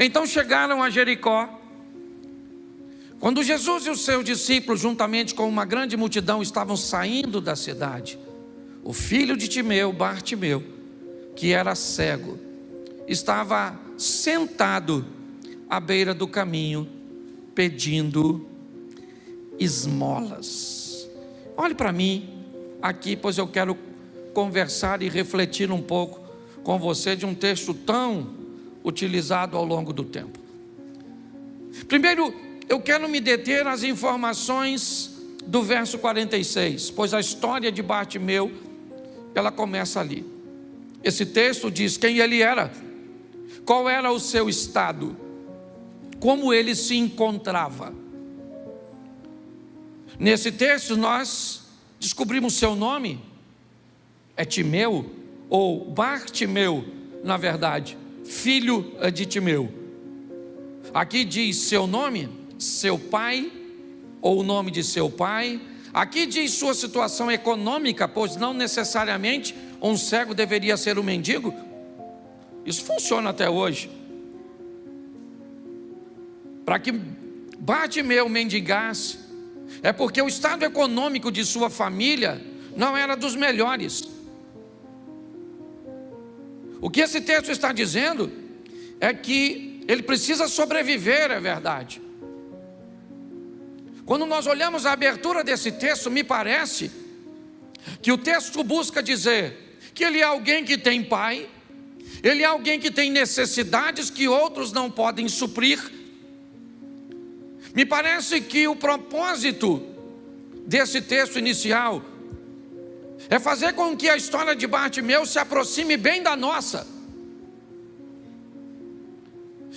Então chegaram a Jericó. Quando Jesus e os seus discípulos, juntamente com uma grande multidão, estavam saindo da cidade, o filho de Timeu, Bartimeu, que era cego, estava sentado à beira do caminho, pedindo esmolas. Olhe para mim aqui, pois eu quero conversar e refletir um pouco com você de um texto tão utilizado ao longo do tempo. Primeiro, eu quero me deter nas informações do verso 46, pois a história de Bartimeu, ela começa ali. Esse texto diz quem ele era, qual era o seu estado, como ele se encontrava. Nesse texto nós descobrimos seu nome, é Timeu, ou Bartimeu, na verdade, filho de Timeu. Aqui diz seu nome, seu pai, ou o nome de seu pai. Aqui diz sua situação econômica, pois não necessariamente um cego deveria ser um mendigo. Isso funciona até hoje. Para que Bartimeu mendigasse, é porque o estado econômico de sua família não era dos melhores. O que esse texto está dizendo é que ele precisa sobreviver, é verdade. Quando nós olhamos a abertura desse texto, me parece que o texto busca dizer que ele é alguém que tem pai, ele é alguém que tem necessidades que outros não podem suprir. Me parece que o propósito desse texto inicial é fazer com que a história de Bartimeu se aproxime bem da nossa.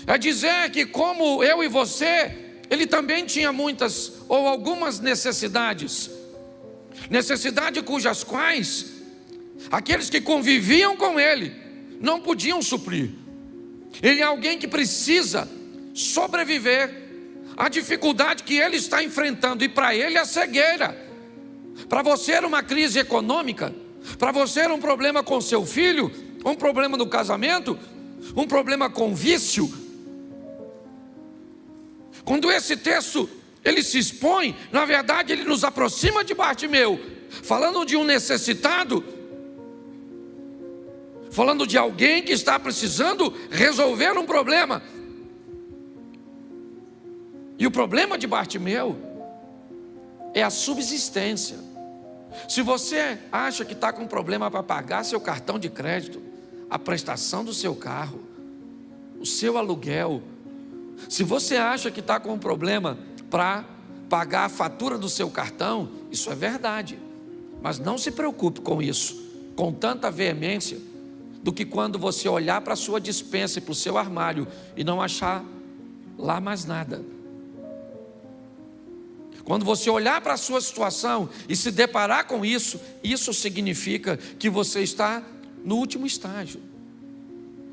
É dizer que, como eu e você, ele também tinha muitas ou algumas necessidades, cujas quais aqueles que conviviam com ele não podiam suprir. Ele é alguém que precisa sobreviver à dificuldade que ele está enfrentando, e para ele a cegueira. Para você era uma crise econômica, para você era um problema com seu filho, um problema no casamento, um problema com vício. Quando esse texto ele se expõe, na verdade ele nos aproxima de Bartimeu, falando de um necessitado, falando de alguém que está precisando resolver um problema. E o problema de Bartimeu é a subsistência. Se você acha que está com problema para pagar seu cartão de crédito, a prestação do seu carro, o seu aluguel, se você acha que está com um problema para pagar a fatura do seu cartão, isso é verdade. Mas não se preocupe com isso, com tanta veemência, do que quando você olhar para a sua despensa e para o seu armário e não achar lá mais nada. Quando você olhar para a sua situação e se deparar com isso, isso significa que você está no último estágio.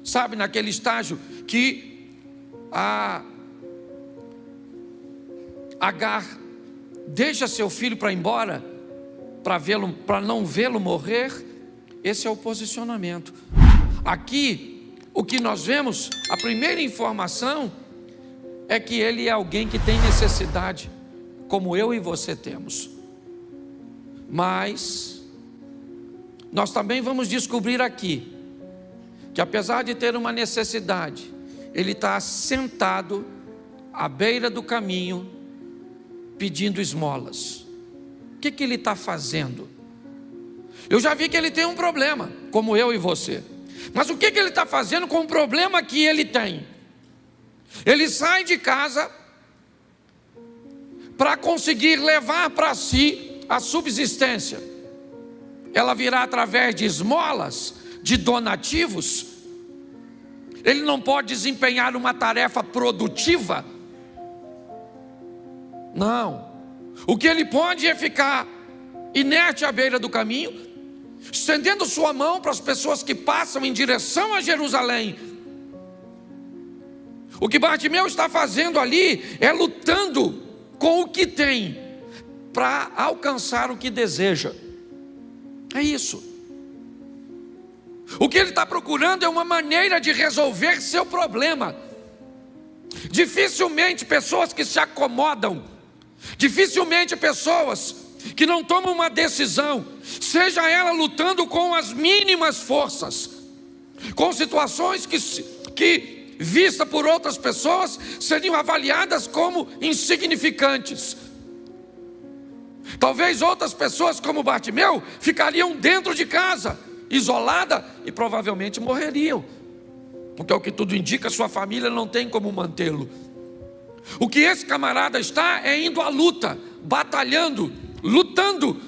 Sabe, naquele estágio que a Agar deixa seu filho para ir embora, para não vê-lo morrer. Esse é o posicionamento. Aqui, o que nós vemos, a primeira informação é que ele é alguém que tem necessidade, como eu e você temos. Mas nós também vamos descobrir aqui que, apesar de ter uma necessidade, ele está sentado à beira do caminho pedindo esmolas. O que ele está fazendo? Eu já vi que ele tem um problema, como eu e você. Mas o que ele está fazendo com o problema que ele tem? Ele sai de casa para conseguir levar para si a subsistência. Ela virá através de esmolas, de donativos. Ele não pode desempenhar uma tarefa produtiva. Não. O que ele pode é ficar inerte à beira do caminho, estendendo sua mão para as pessoas que passam em direção a Jerusalém. O que Bartimeu está fazendo ali é lutando com o que tem para alcançar o que deseja. É isso. O que ele está procurando é uma maneira de resolver seu problema. Dificilmente pessoas que se acomodam, dificilmente pessoas que não tomam uma decisão, seja ela lutando com as mínimas forças, com situações que vista por outras pessoas, seriam avaliadas como insignificantes. Talvez outras pessoas como Bartimeu ficariam dentro de casa, isolada, e provavelmente morreriam, porque o que tudo indica, sua família não tem como mantê-lo. O que esse camarada está é indo à luta, batalhando, lutando,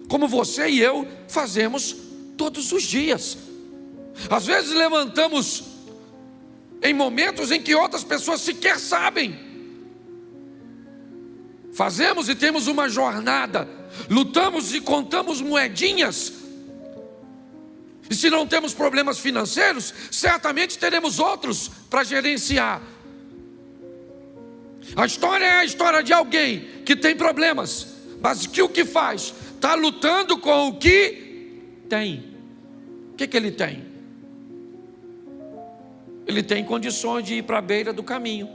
como você e eu fazemos todos os dias. Às vezes levantamos em momentos em que outras pessoas sequer sabem. Fazemos e temos uma jornada, lutamos e contamos moedinhas. E se não temos problemas financeiros, certamente teremos outros para gerenciar. A história é a história de alguém que tem problemas, mas que o que faz? Está lutando com o que tem. O que ele tem? Ele tem condições de ir para a beira do caminho,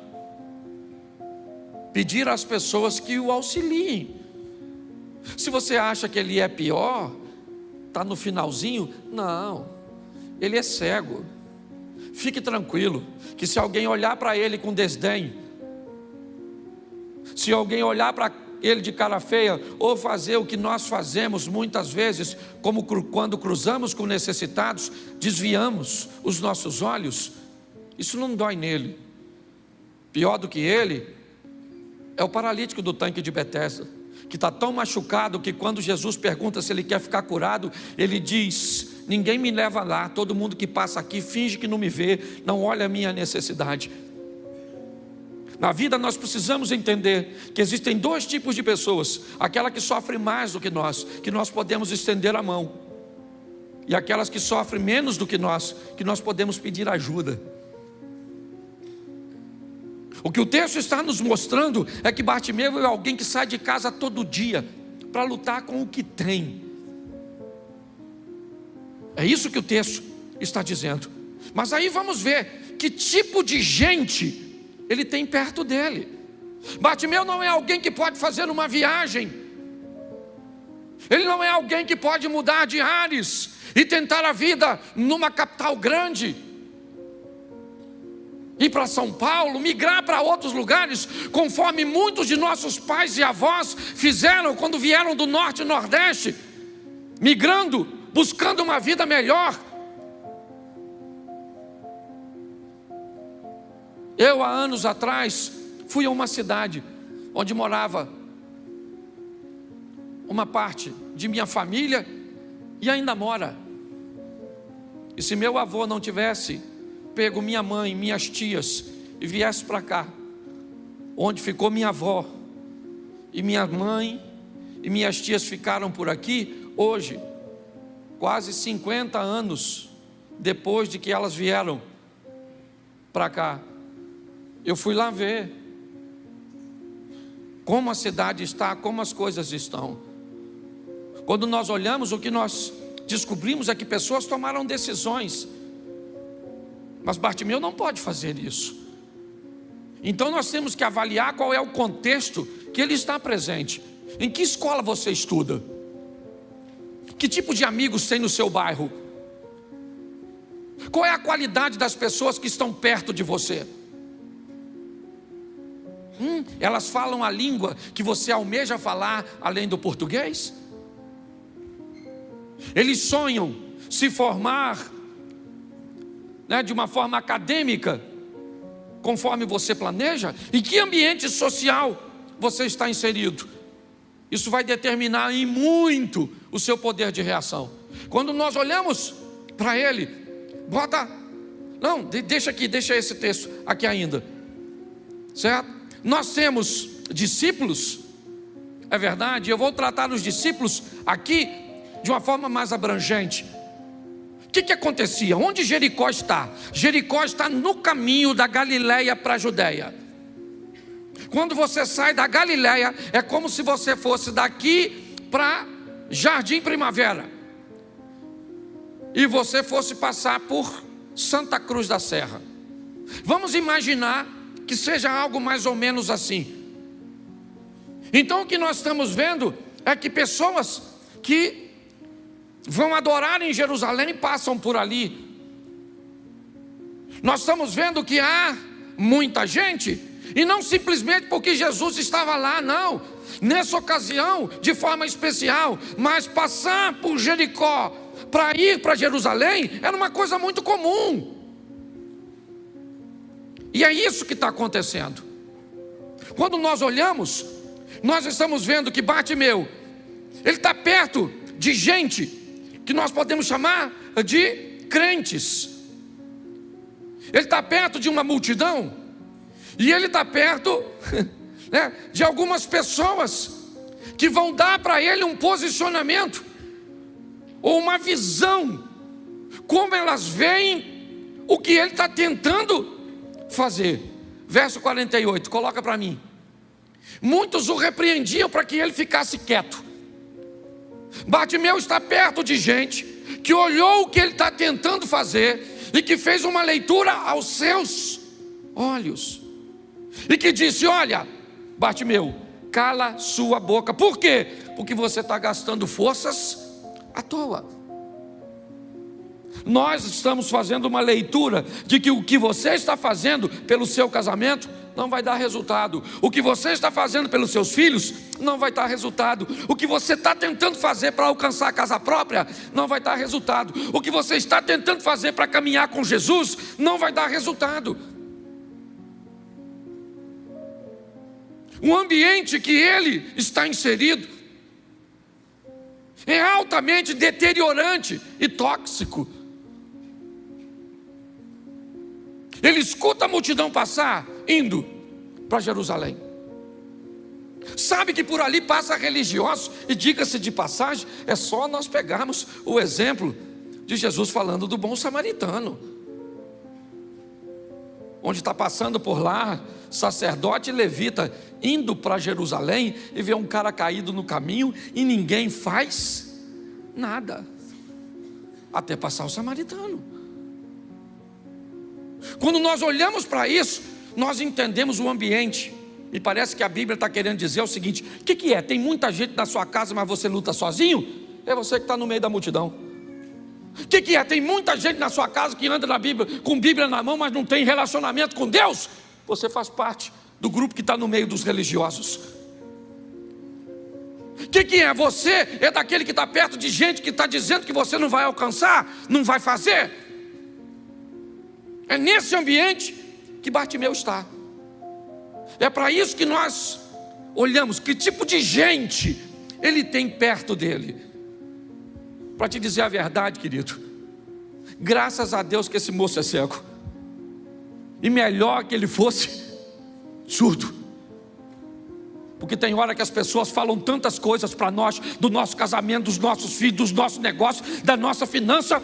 pedir às pessoas que o auxiliem. Se você acha que ele é pior, está no finalzinho, não, ele é cego. Fique tranquilo, que se alguém olhar para ele com desdém, se alguém olhar para ele de cara feia, ou fazer o que nós fazemos muitas vezes, como quando cruzamos com necessitados, desviamos os nossos olhos, isso não dói nele. Pior do que ele é o paralítico do tanque de Betesda, que está tão machucado que quando Jesus pergunta se ele quer ficar curado, ele diz: ninguém me leva lá, todo mundo que passa aqui finge que não me vê, não olha a minha necessidade. Na vida nós precisamos entender que existem dois tipos de pessoas: aquela que sofre mais do que nós podemos estender a mão, e aquelas que sofrem menos do que nós podemos pedir ajuda. O que o texto está nos mostrando é que Bartimeu é alguém que sai de casa todo dia para lutar com o que tem. É isso que o texto está dizendo. Mas aí vamos ver que tipo de gente ele tem perto dele. Bartimeu não é alguém que pode fazer uma viagem. Ele não é alguém que pode mudar de ares e tentar a vida numa capital grande, ir para São Paulo, migrar para outros lugares, conforme muitos de nossos pais e avós fizeram quando vieram do norte e nordeste, migrando, buscando uma vida melhor. Eu, há anos atrás, fui a uma cidade onde morava uma parte de minha família e ainda mora. E se meu avô não tivesse pego minha mãe, minhas tias e viesse para cá, onde ficou minha avó, e minha mãe e minhas tias ficaram por aqui, hoje, quase 50 anos depois de que elas vieram para cá, eu fui lá ver como a cidade está, como as coisas estão. Quando nós olhamos, o que nós descobrimos é que pessoas tomaram decisões, mas Bartimeu não pode fazer isso. Então nós temos que avaliar qual é o contexto que ele está presente. Em que escola você estuda? Que tipo de amigos tem no seu bairro? Qual é a qualidade das pessoas que estão perto de você? Elas falam a língua que você almeja falar além do português? Eles sonham se formar de uma forma acadêmica, conforme você planeja? Em que ambiente social você está inserido? Isso vai determinar em muito o seu poder de reação. Quando nós olhamos para ele, deixa esse texto aqui ainda, certo? Nós temos discípulos, é verdade, eu vou tratar os discípulos aqui de uma forma mais abrangente. O que acontecia? Onde Jericó está? Jericó está no caminho da Galileia para a Judéia. Quando você sai da Galileia, é como se você fosse daqui para Jardim Primavera, e você fosse passar por Santa Cruz da Serra. Vamos imaginar que seja algo mais ou menos assim. Então o que nós estamos vendo é que pessoas que vão adorar em Jerusalém passam por ali. Nós estamos vendo que há muita gente, e não simplesmente porque Jesus estava lá, não. Nessa ocasião, de forma especial, mas passar por Jericó para ir para Jerusalém era uma coisa muito comum. E é isso que está acontecendo. Quando nós olhamos, nós estamos vendo que Bartimeu, ele está perto de gente que nós podemos chamar de crentes. Ele está perto de uma multidão, e ele está perto de algumas pessoas que vão dar para ele um posicionamento, ou uma visão, como elas veem o que ele está tentando fazer. Verso 48, coloca para mim. Muitos o repreendiam para que ele ficasse quieto. Bartimeu está perto de gente que olhou o que ele está tentando fazer e que fez uma leitura aos seus olhos e que disse: olha, Bartimeu, cala sua boca. Por quê? Porque você está gastando forças à toa. Nós estamos fazendo uma leitura de que o que você está fazendo pelo seu casamento não vai dar resultado. O que você está fazendo pelos seus filhos não vai dar resultado. O que você está tentando fazer para alcançar a casa própria não vai dar resultado. O que você está tentando fazer para caminhar com Jesus não vai dar resultado. O ambiente que ele está inserido é altamente deteriorante e tóxico. Ele escuta a multidão passar, indo para Jerusalém. Sabe que por ali passa religiosos, e diga-se de passagem, é só nós pegarmos o exemplo de Jesus falando do bom samaritano, onde está passando por lá sacerdote e levita, indo para Jerusalém, e vê um cara caído no caminho, e ninguém faz nada, até passar o samaritano. Quando nós olhamos para isso, nós entendemos o ambiente. E parece que a Bíblia está querendo dizer o seguinte: o que é? Tem muita gente na sua casa, mas você luta sozinho? É você que está no meio da multidão. O que é? Tem muita gente na sua casa que anda na Bíblia, com Bíblia na mão, mas não tem relacionamento com Deus? Você faz parte do grupo que está no meio dos religiosos. O que é? Você é daquele que está perto de gente que está dizendo que você não vai alcançar, não vai fazer. É nesse ambiente que Bartimeu está. É para isso que nós olhamos que tipo de gente ele tem perto dele. Para te dizer a verdade, querido, graças a Deus que esse moço é cego, e melhor que ele fosse surdo, porque tem hora que as pessoas falam tantas coisas para nós, do nosso casamento, dos nossos filhos, dos nossos negócios, da nossa finança,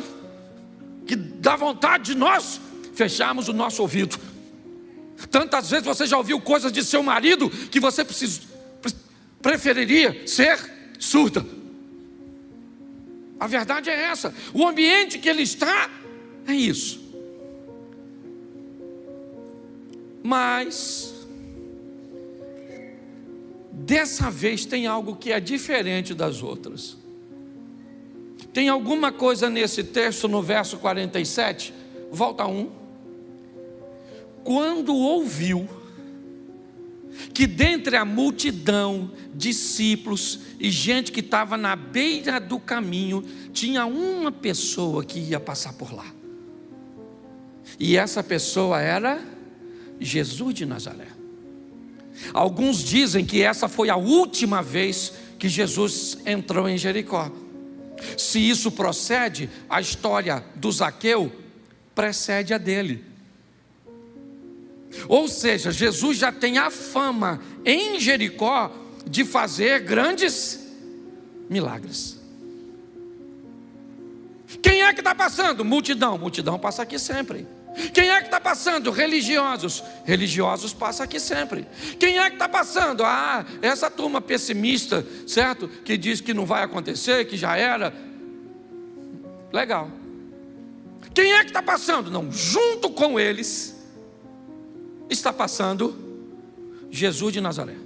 que dá vontade de nós fecharmos o nosso ouvido. Tantas vezes você já ouviu coisas de seu marido que você preferiria ser surda. A verdade é essa. O ambiente que ele está é isso. Mas dessa vez tem algo que é diferente das outras. Tem alguma coisa nesse texto, no verso 47, volta 1. Quando ouviu que dentre a multidão, discípulos e gente que estava na beira do caminho, tinha uma pessoa que ia passar por lá. E essa pessoa era Jesus de Nazaré. Alguns dizem que essa foi a última vez que Jesus entrou em Jericó. Se isso procede, a história do Zaqueu precede a dele. Ou seja, Jesus já tem a fama em Jericó de fazer grandes milagres. Quem é que está passando? Multidão. Multidão passa aqui sempre. Quem é que está passando? Religiosos. Religiosos passam aqui sempre. Quem é que está passando? Essa turma pessimista, certo? Que diz que não vai acontecer, que já era. Legal. Quem é que está passando? Não, junto com eles está passando Jesus de Nazaré.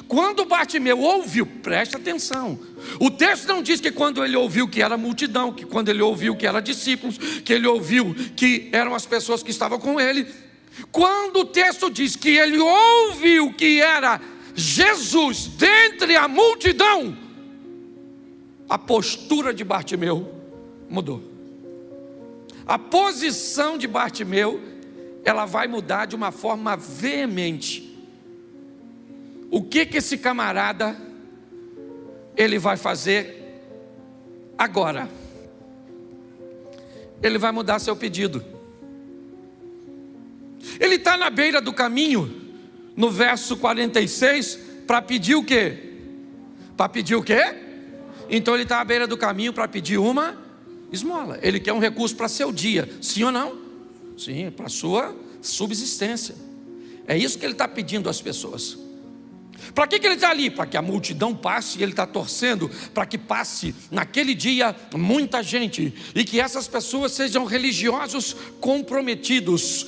Quando Bartimeu ouviu, preste atenção, o texto não diz que quando ele ouviu que era multidão, que quando ele ouviu que era discípulos, que ele ouviu que eram as pessoas que estavam com ele. Quando o texto diz que ele ouviu que era Jesus dentre a multidão, a postura de Bartimeu mudou. A posição de Bartimeu, ela vai mudar de uma forma veemente. O que esse camarada, ele vai fazer agora? Ele vai mudar seu pedido. Ele está na beira do caminho, no verso 46, para pedir o quê? Para pedir o quê? Então ele está à beira do caminho para pedir uma esmola. Ele quer um recurso para seu dia, sim ou não? Sim, para sua subsistência. É isso que ele está pedindo às pessoas. Para que ele está ali? Para que a multidão passe, e ele está torcendo para que passe naquele dia muita gente, e que essas pessoas sejam religiosos comprometidos.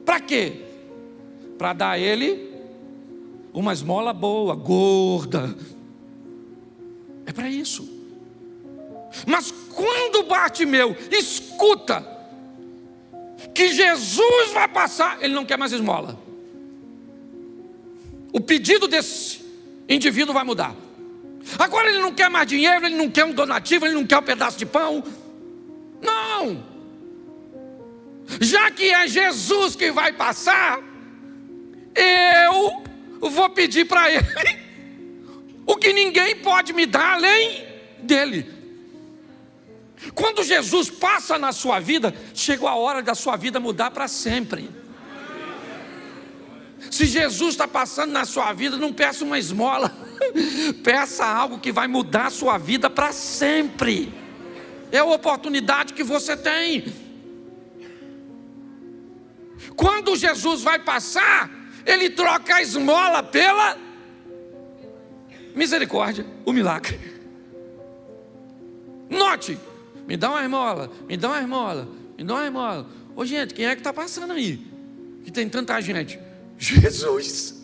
Para quê? Para dar a ele uma esmola boa, gorda. É para isso. Mas quando Bartimeu escuta que Jesus vai passar, ele não quer mais esmola. O pedido desse indivíduo vai mudar. Agora ele não quer mais dinheiro, ele não quer um donativo, ele não quer um pedaço de pão. Não. Já que é Jesus que vai passar, eu vou pedir para ele o que ninguém pode me dar além dele. Quando Jesus passa na sua vida, chegou a hora da sua vida mudar para sempre. Se Jesus está passando na sua vida, não peça uma esmola, peça algo que vai mudar a sua vida para sempre. É a oportunidade que você tem. Quando Jesus vai passar, ele troca a esmola pela misericórdia, o milagre. Note, me dá uma esmola, me dá uma esmola, me dá uma esmola. Ô gente, quem é que está passando aí? Que tem tanta gente. Jesus,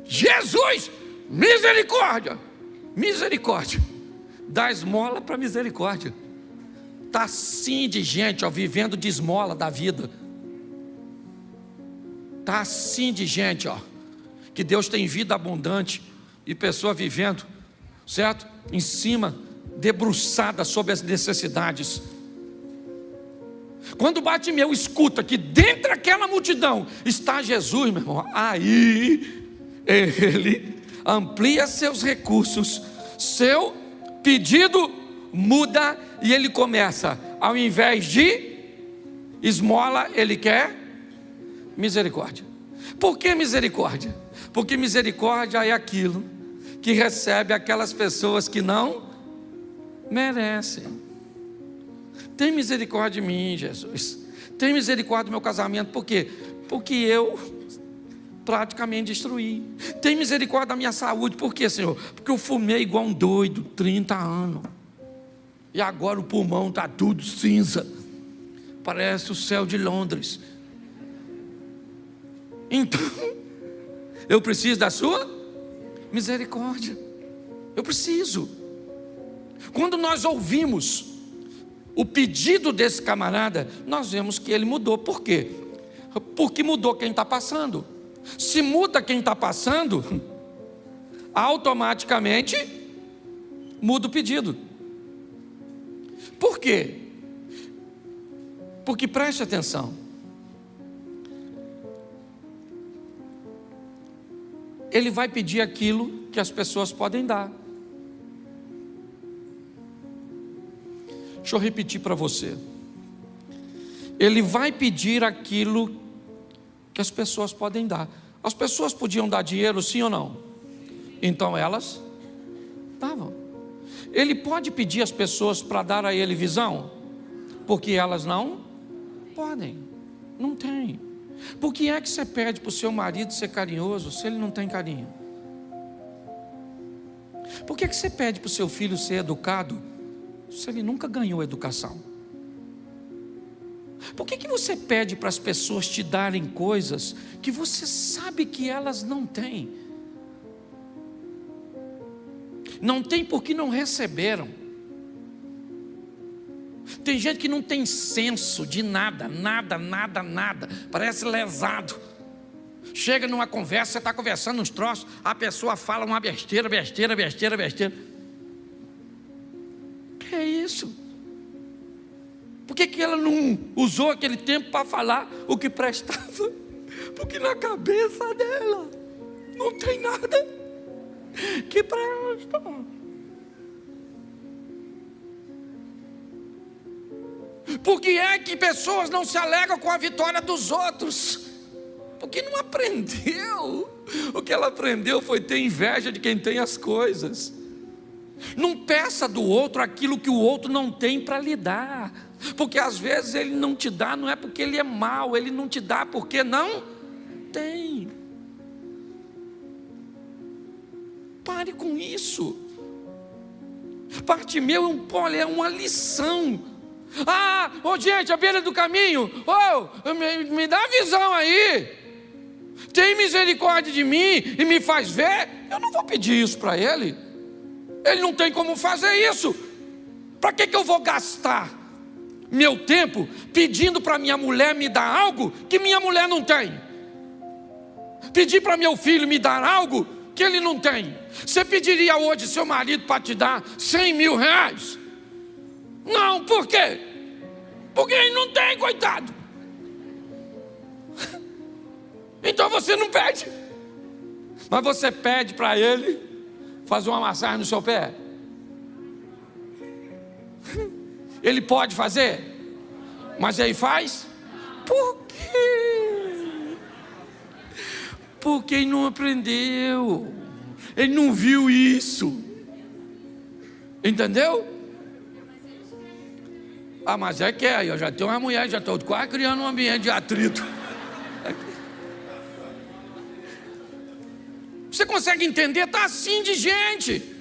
Jesus, misericórdia, misericórdia, dá esmola para misericórdia. Está assim de gente, ó, vivendo de esmola da vida. Está assim de gente, ó, que Deus tem vida abundante e pessoa vivendo, certo? Em cima, debruçada sobre as necessidades. Quando Bartimeu escuta que dentro daquela multidão está Jesus, meu irmão, aí ele amplia seus recursos, seu pedido muda e ele começa, ao invés de esmola, ele quer misericórdia. Por que misericórdia? Porque misericórdia é aquilo que recebe aquelas pessoas que não merecem. Tem misericórdia de mim, Jesus. Tem misericórdia do meu casamento. Por quê? Porque eu praticamente destruí. Tem misericórdia da minha saúde. Por quê, Senhor? Porque eu fumei igual um doido 30 anos. E agora o pulmão está tudo cinza. Parece o céu de Londres. Então, eu preciso da sua misericórdia. Eu preciso. Quando nós ouvimos o pedido desse camarada, nós vemos que ele mudou. Por quê? Porque mudou quem está passando. Se muda quem está passando, automaticamente muda o pedido. Por quê? Porque preste atenção, ele vai pedir aquilo que as pessoas podem dar. Deixa eu repetir para você. Ele vai pedir aquilo que as pessoas podem dar. As pessoas podiam dar dinheiro, sim ou não? Então elas davam. Ele pode pedir às pessoas para dar a ele visão? Porque elas não podem. Não tem. Por que é que você pede para o seu marido ser carinhoso se ele não tem carinho? Por que é que você pede para o seu filho ser educado se ele nunca ganhou educação? Por que você pede para as pessoas te darem coisas que você sabe que elas não têm? Não tem porque não receberam. Tem gente que não tem senso de nada, parece lesado. Chega numa conversa, você está conversando uns troços, a pessoa fala uma besteira. Que é isso? Por que ela não usou aquele tempo para falar o que prestava? Porque na cabeça dela não tem nada que presta. Por que é que pessoas não se alegram com a vitória dos outros? Porque não aprendeu. O que ela aprendeu foi ter inveja de quem tem as coisas. Não peça do outro aquilo que o outro não tem para lhe dar. Porque às vezes ele não te dá, não é porque ele é mau, ele não te dá porque não tem. Pare com isso. Bartimeu é uma lição. Gente, à beira do caminho, me dá visão aí. Tem misericórdia de mim e me faz ver. Eu não vou pedir isso para ele. Ele não tem como fazer isso. Para que eu vou gastar meu tempo pedindo para minha mulher me dar algo que minha mulher não tem? Pedir para meu filho me dar algo que ele não tem. Você pediria hoje seu marido para te dar 100 mil reais? Não, por quê? Porque ele não tem, coitado. Então você não pede. Mas você pede para ele fazer uma massagem no seu pé. Ele pode fazer? Mas aí faz? Por quê? Porque ele não aprendeu. Ele não viu isso. Entendeu? Mas é que eu já tenho uma mulher, já estou quase criando um ambiente de atrito. Você consegue entender? Está assim de gente.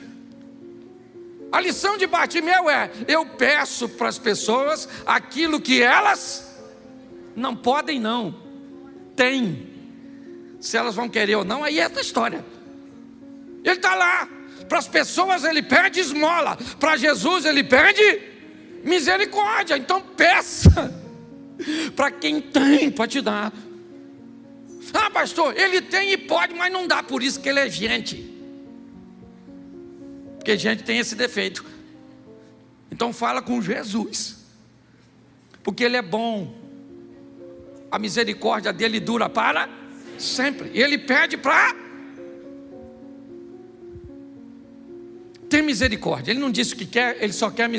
A lição de Bartimeu é: eu peço para as pessoas aquilo que elas não podem, não tem. Se elas vão querer ou não, aí é outra história. Ele está lá. Para as pessoas ele pede esmola, para Jesus ele pede misericórdia. Então peça para quem tem para te dar. Pastor, ele tem e pode, mas não dá, por isso que ele é gente. Porque gente tem esse defeito. Então fala com Jesus, porque ele é bom. A misericórdia dele dura para sempre. E ele pede para ter misericórdia. Ele não disse o que quer, ele só quer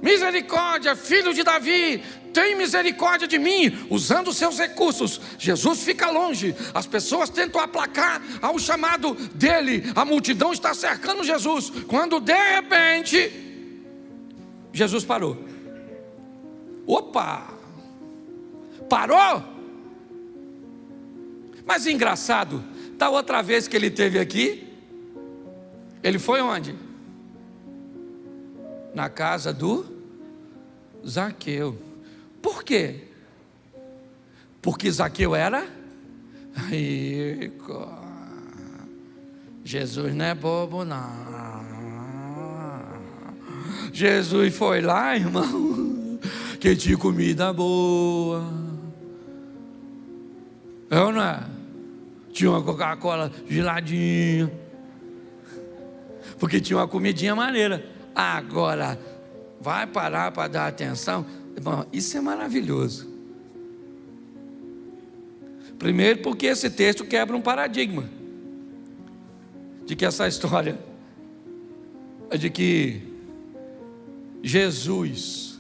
misericórdia, filho de Davi, tem misericórdia de mim. Usando os seus recursos, Jesus fica longe. As pessoas tentam aplacar ao chamado dele. A multidão está cercando Jesus, quando de repente Jesus parou. Opa! Parou? Mas engraçado, da outra vez que ele esteve aqui, ele foi onde? Na casa do Zaqueu. Por quê? Porque Zaqueu era rico. Jesus não é bobo, não. Jesus foi lá, irmão, que tinha comida boa. É ou não é? Tinha uma Coca-Cola geladinha. Porque tinha uma comidinha maneira. Agora, vai parar para dar atenção? Bom, isso é maravilhoso. Primeiro porque esse texto quebra um paradigma de que essa história é de que Jesus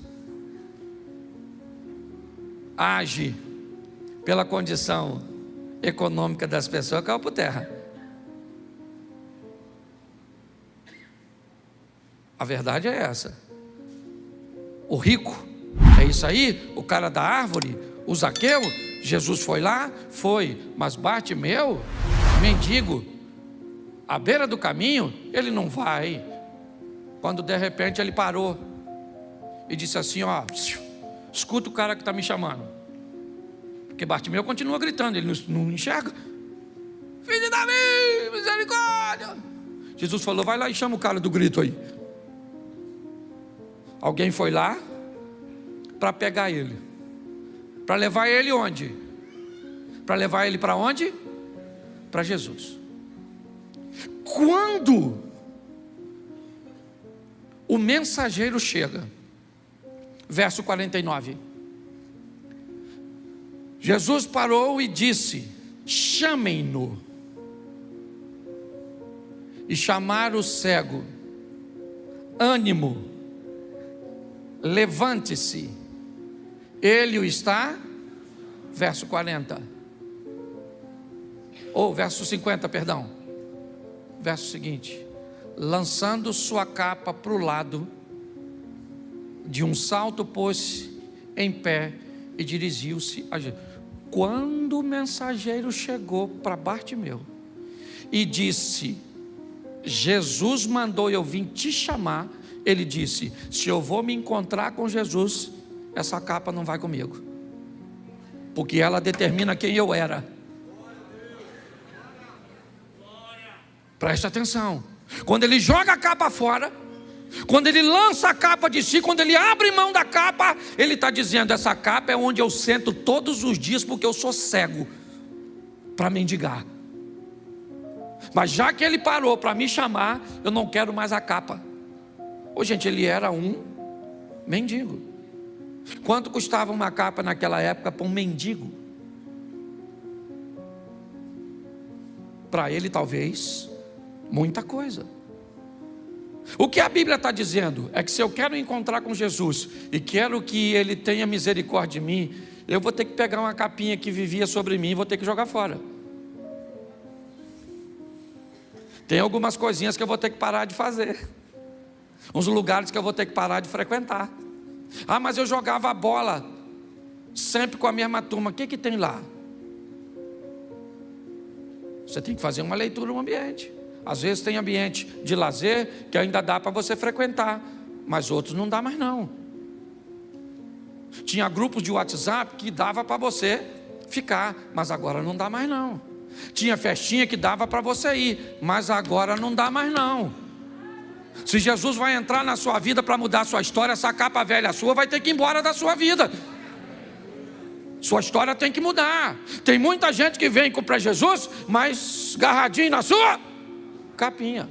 age pela condição econômica das pessoas, caiu por terra. A verdade é essa. O rico, é isso aí, o cara da árvore, o Zaqueu, Jesus foi lá, foi, mas Bartimeu, mendigo, à beira do caminho, ele não vai. Quando de repente ele parou e disse assim: escuta o cara que está me chamando. Porque Bartimeu continua gritando, ele não enxerga. Filho de Davi, misericórdia. Jesus falou, vai lá e chama o cara do grito aí. Alguém foi lá para pegar ele. Para levar ele onde? Para levar ele para onde? Para Jesus. Quando o mensageiro chega, verso 49, Jesus parou e disse, chamem-no. E chamaram o cego, ânimo, levante-se, ele o está, verso 40, ou verso 50, perdão, verso seguinte, lançando sua capa para o lado, de um salto pôs-se em pé e dirigiu-se a Jesus. Quando o mensageiro chegou para Bartimeu e disse, Jesus mandou eu vir te chamar, ele disse, se eu vou me encontrar com Jesus, essa capa não vai comigo, porque ela determina quem eu era. Preste atenção, quando ele joga a capa fora, quando ele lança a capa de si, quando ele abre mão da capa, ele está dizendo, essa capa é onde eu sento todos os dias, porque eu sou cego para mendigar. Mas já que ele parou para me chamar, eu não quero mais a capa. Ô gente, ele era um mendigo. Quanto custava uma capa naquela época para um mendigo? Para ele talvez, muita coisa. O que a Bíblia está dizendo é que se eu quero encontrar com Jesus e quero que Ele tenha misericórdia de mim, eu vou ter que pegar uma capinha que vivia sobre mim e vou ter que jogar fora. Tem algumas coisinhas que eu vou ter que parar de fazer, uns lugares que eu vou ter que parar de frequentar. Ah, mas eu jogava a bola sempre com a mesma turma. O que tem lá? Você tem que fazer uma leitura no ambiente. Às vezes tem ambiente de lazer que ainda dá para você frequentar, mas outros não dá mais não. Tinha grupos de WhatsApp que dava para você ficar, mas agora não dá mais não. Tinha festinha que dava para você ir, mas agora não dá mais não. Se Jesus vai entrar na sua vida para mudar a sua história, essa capa velha sua vai ter que ir embora da sua vida. Sua história tem que mudar. Tem muita gente que vem para Jesus, mas agarradinho na sua capinha.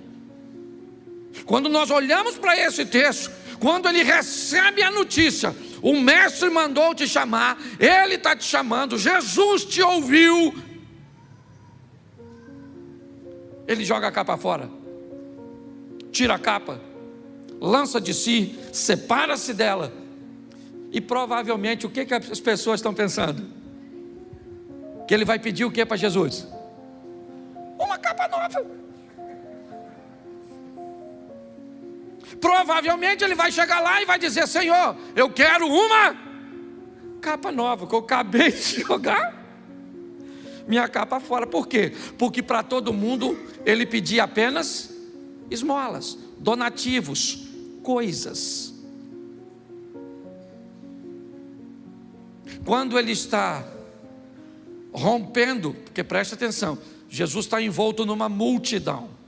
Quando nós olhamos para esse texto, quando ele recebe a notícia, o mestre mandou te chamar, ele está te chamando, Jesus te ouviu, ele joga a capa fora, tira a capa, lança de si, separa-se dela, e provavelmente o que as pessoas estão pensando? Que ele vai pedir o que para Jesus? Uma capa nova. Provavelmente ele vai chegar lá e vai dizer, Senhor, eu quero uma capa nova, que eu acabei de jogar minha capa fora. Por quê? Porque para todo mundo ele pedia apenas esmolas, donativos, coisas. Quando ele está rompendo, porque preste atenção, Jesus está envolto numa multidão.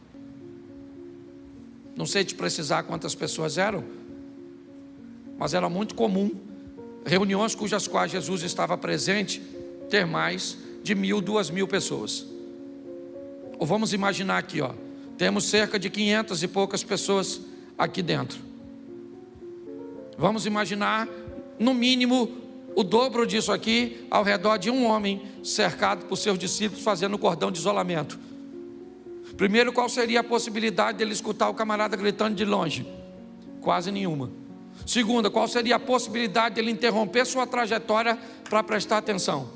Não sei te precisar quantas pessoas eram, mas era muito comum reuniões cujas quais Jesus estava presente ter mais de 1.000, 2.000 pessoas. Ou vamos imaginar aqui, ó, temos cerca de 500 e poucas pessoas aqui dentro. Vamos imaginar no mínimo o dobro disso aqui ao redor de um homem cercado por seus discípulos fazendo cordão de isolamento. Primeiro, qual seria a possibilidade dele escutar o camarada gritando de longe? Quase nenhuma. Segunda, qual seria a possibilidade dele interromper sua trajetória para prestar atenção?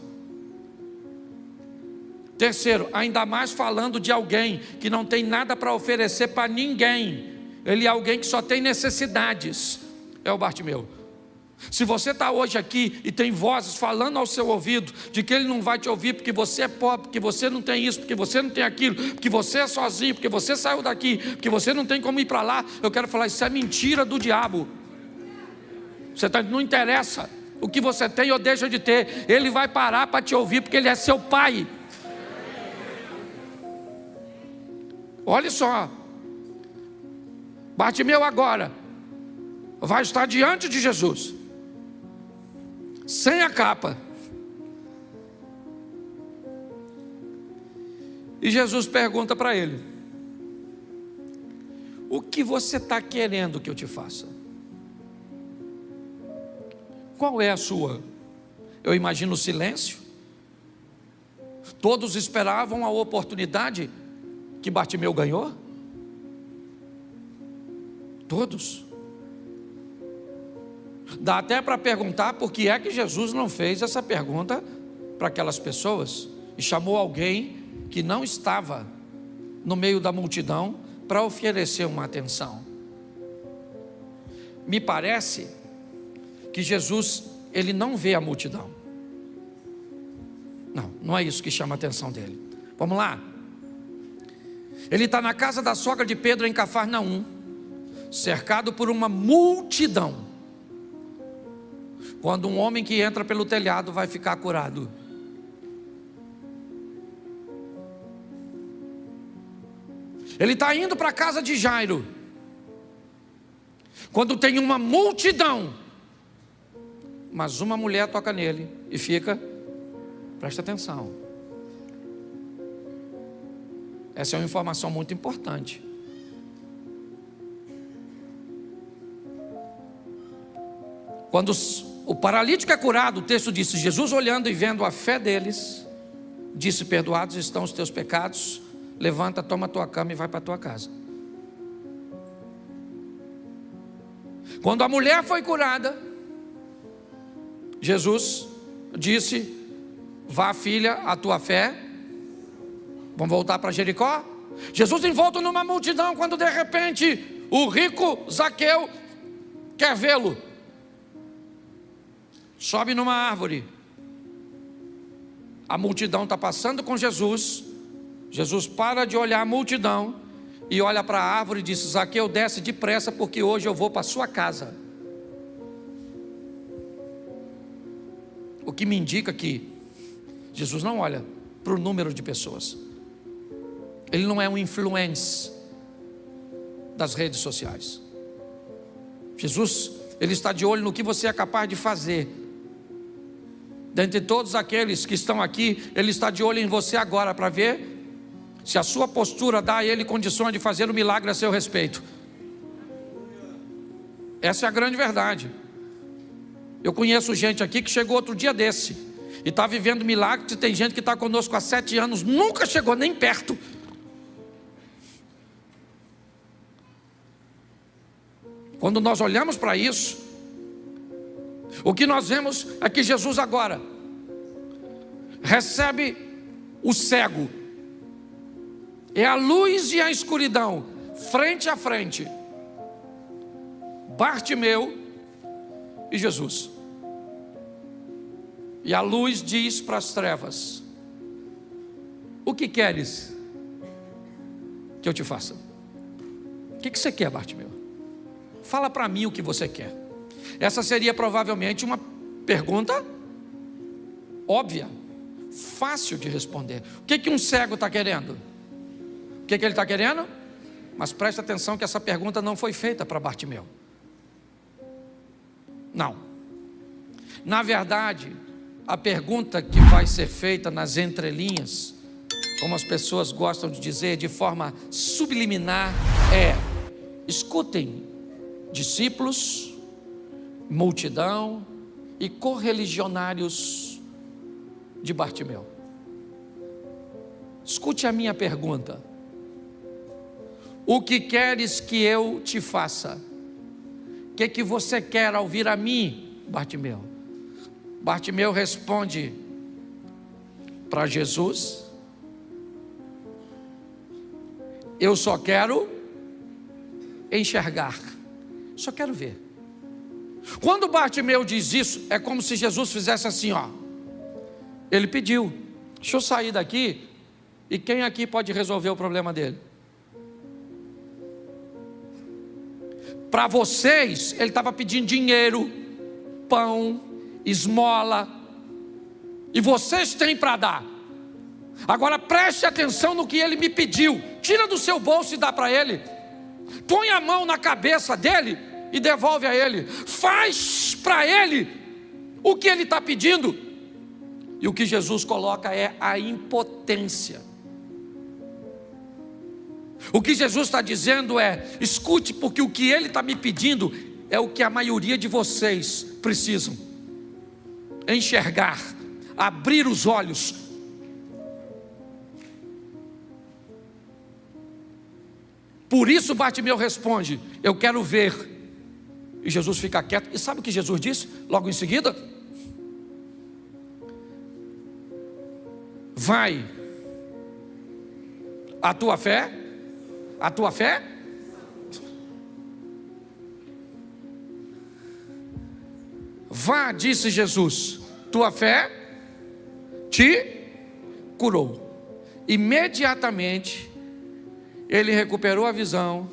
Terceiro, ainda mais falando de alguém que não tem nada para oferecer para ninguém. Ele é alguém que só tem necessidades. É o Bartimeu. Se você está hoje aqui e tem vozes falando ao seu ouvido de que ele não vai te ouvir porque você é pobre, porque você não tem isso, porque você não tem aquilo, porque você é sozinho, porque você saiu daqui, porque você não tem como ir para lá, eu quero falar, isso é mentira do diabo. Não interessa o que você tem ou deixa de ter. Ele vai parar para te ouvir, porque Ele é seu Pai. Olha só, Bartimeu agora vai estar diante de Jesus, sem a capa. E Jesus pergunta para ele: o que você está querendo que eu te faça? Qual é a sua? Eu imagino o silêncio. Todos esperavam a oportunidade que Bartimeu ganhou. Todos. Dá até para perguntar por que é que Jesus não fez essa pergunta para aquelas pessoas e chamou alguém que não estava no meio da multidão para oferecer uma atenção. Me parece que Jesus, Ele não vê a multidão. Não é isso que chama a atenção dele. Vamos lá. Ele está na casa da sogra de Pedro em Cafarnaum, cercado por uma multidão. Quando um homem que entra pelo telhado vai ficar curado. Ele está indo para a casa de Jairo, quando tem uma multidão, mas uma mulher toca nele e fica. Presta atenção, essa é uma informação muito importante. Quando o paralítico é curado, o texto diz: Jesus, olhando e vendo a fé deles, disse: perdoados estão os teus pecados, levanta, toma a tua cama e vai para a tua casa. Quando a mulher foi curada, Jesus disse: vá, filha, a tua fé. Vamos voltar para Jericó. Jesus envolto numa multidão, quando de repente o rico Zaqueu quer vê-lo. Sobe numa árvore. A multidão está passando com Jesus. Jesus para de olhar a multidão e olha para a árvore e diz: Zaqueu, desce depressa, porque hoje eu vou para a sua casa. O que me indica que Jesus não olha para o número de pessoas. Ele não é um influencer das redes sociais. Jesus, Ele está de olho no que você é capaz de fazer. Dentre todos aqueles que estão aqui, Ele está de olho em você agora para ver se a sua postura dá a Ele condições de fazer um milagre a seu respeito. Essa é a grande verdade. Eu conheço gente aqui que chegou outro dia desse e está vivendo milagres, e tem gente que está conosco há 7 anos, nunca chegou nem perto. Quando nós olhamos para isso, o que nós vemos é que Jesus agora recebe o cego. É a luz e a escuridão, frente a frente. Bartimeu e Jesus. E a luz diz para as trevas: o que queres que eu te faça? O que você quer, Bartimeu? Fala para mim o que você quer. Essa seria provavelmente uma pergunta óbvia, fácil de responder. O que um cego está querendo? O que ele está querendo? Mas preste atenção que essa pergunta não foi feita para Bartimeu. Não. Na verdade, a pergunta que vai ser feita nas entrelinhas, como as pessoas gostam de dizer de forma subliminar, é: escutem, discípulos, multidão e correligionários de Bartimeu. Escute a minha pergunta: o que queres que eu te faça? O que você quer ao vir a mim, Bartimeu? Bartimeu responde para Jesus: eu só quero enxergar, só quero ver. Quando Bartimeu diz isso, é como se Jesus fizesse assim, ó. Ele pediu: deixa eu sair daqui, e quem aqui pode resolver o problema dele? Para vocês, ele estava pedindo dinheiro, pão, esmola, e vocês têm para dar. Agora preste atenção no que ele me pediu. Tira do seu bolso e dá para ele. Põe a mão na cabeça dele e devolve a ele. Faz para ele o que ele está pedindo. E o que Jesus coloca é a impotência. O que Jesus está dizendo é: escute, porque o que ele está me pedindo é o que a maioria de vocês precisam enxergar, abrir os olhos. Por isso Bartimeu responde: eu quero ver. E Jesus fica quieto. E sabe o que Jesus disse logo em seguida? Vai, a tua fé, vá, disse Jesus, tua fé te curou. Imediatamente ele recuperou a visão,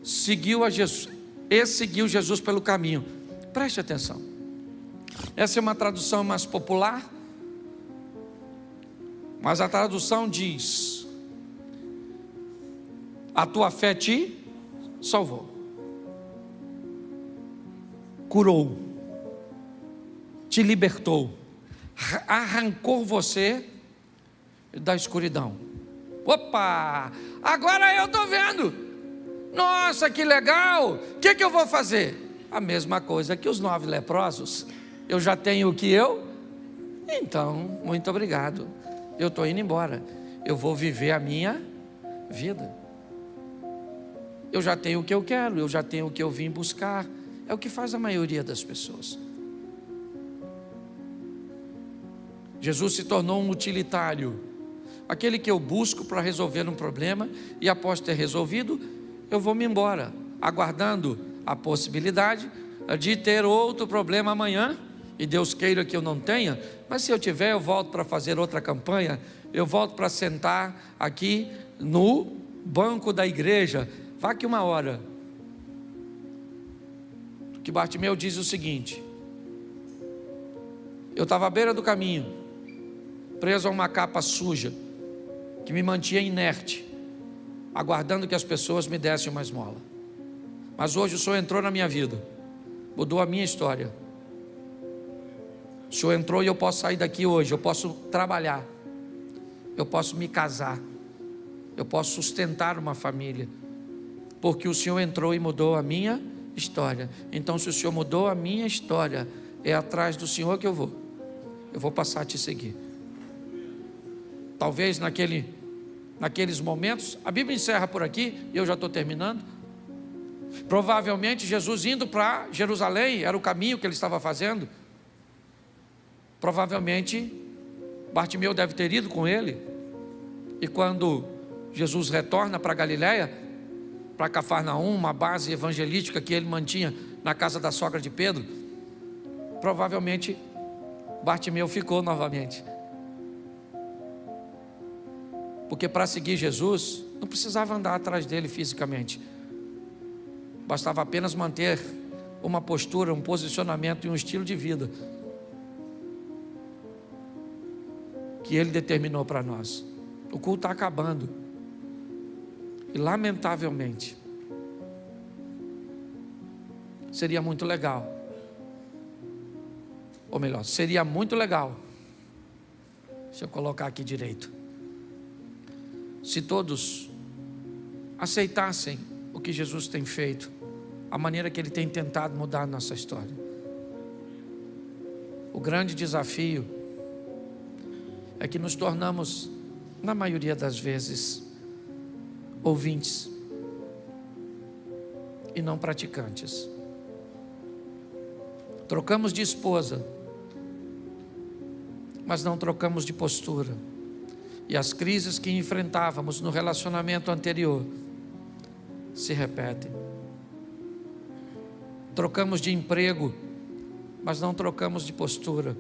seguiu Jesus pelo caminho. Preste atenção, essa é uma tradução mais popular, mas a tradução diz: a tua fé te salvou, curou, te libertou, arrancou você da escuridão. Opa, agora eu estou vendo. Nossa, que legal. O que eu vou fazer? A mesma coisa que os 9 leprosos. Eu já tenho o que eu? Então, muito obrigado. Eu estou indo embora. Eu vou viver a minha vida. Eu já tenho o que eu quero, eu já tenho o que eu vim buscar. É o que faz a maioria das pessoas. Jesus se tornou um utilitário, aquele que eu busco para resolver um problema, e após ter resolvido, eu vou me embora, aguardando a possibilidade de ter outro problema amanhã, e Deus queira que eu não tenha, mas se eu tiver, eu volto para fazer outra campanha, eu volto para sentar aqui no banco da igreja. Vá aqui uma hora. Que Bartimeu diz o seguinte: eu estava à beira do caminho, preso a uma capa suja, que me mantinha inerte, aguardando que as pessoas me dessem uma esmola. Mas hoje o Senhor entrou na minha vida, mudou a minha história. O Senhor entrou e eu posso sair daqui hoje, eu posso trabalhar, eu posso me casar, eu posso sustentar uma família, porque o Senhor entrou e mudou a minha história. Então, se o Senhor mudou a minha história, é atrás do Senhor que eu vou passar a te seguir. Talvez naqueles momentos, a Bíblia encerra por aqui, e eu já estou terminando. Provavelmente Jesus indo para Jerusalém, era o caminho que ele estava fazendo. Provavelmente Bartimeu deve ter ido com ele. E quando Jesus retorna para Galiléia, para Cafarnaum, uma base evangelística que ele mantinha na casa da sogra de Pedro, provavelmente Bartimeu ficou novamente. Porque para seguir Jesus, não precisava andar atrás dele fisicamente, bastava apenas manter uma postura, um posicionamento e um estilo de vida que ele determinou para nós. O culto está acabando, e lamentavelmente seria muito legal, ou melhor, seria muito legal, deixa eu colocar aqui direito, se todos aceitassem o que Jesus tem feito, a maneira que Ele tem tentado mudar a nossa história. O grande desafio é que nos tornamos, na maioria das vezes, ouvintes e não praticantes. Trocamos de esposa, mas não trocamos de postura. E as crises que enfrentávamos no relacionamento anterior se repetem. Trocamos de emprego, mas não trocamos de postura.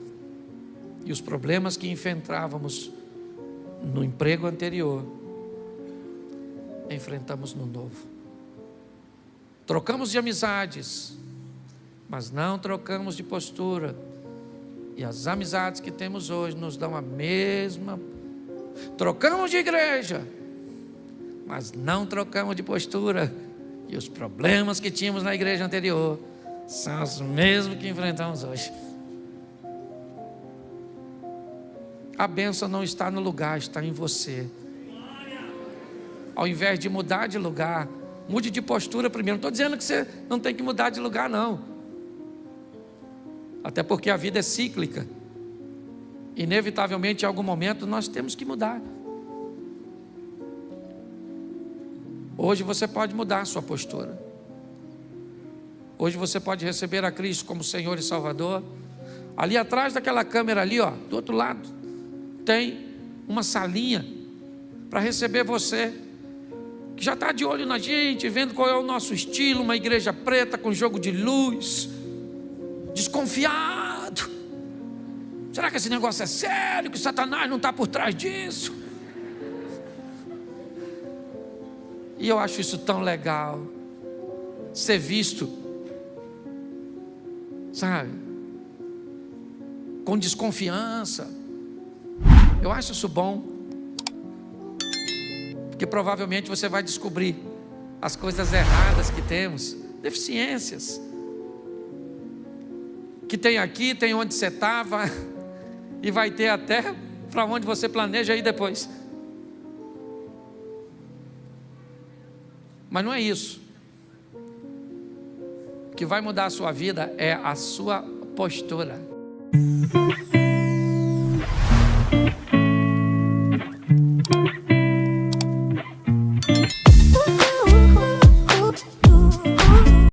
E os problemas que enfrentávamos no emprego anterior, enfrentamos no novo. Trocamos de amizades, mas não trocamos de postura. e as amizades que temos hoje nos dão a mesma. Trocamos de igreja, mas não trocamos de postura. E os problemas que tínhamos na igreja anterior são os mesmos que enfrentamos hoje. A bênção não está no lugar, está em você. Ao invés de mudar de lugar, mude de postura primeiro. Não estou dizendo que você não tem que mudar de lugar, não. Até porque a vida é cíclica. Inevitavelmente, em algum momento, nós temos que mudar. Hoje você pode mudar a sua postura. Hoje você pode receber a Cristo como Senhor e Salvador. Ali atrás daquela câmera ali, ó, do outro lado, tem uma salinha para receber você, que já está de olho na gente, vendo qual é o nosso estilo, uma igreja preta com jogo de luz, desconfiado. Será que esse negócio é sério, que Satanás não está por trás disso? E eu acho isso tão legal, ser visto, sabe, com desconfiança. Eu acho isso bom, porque provavelmente você vai descobrir as coisas erradas que temos, deficiências, que tem aqui, tem onde você estava, e vai ter até para onde você planeja ir depois. Mas não é isso. O que vai mudar a sua vida é a sua postura.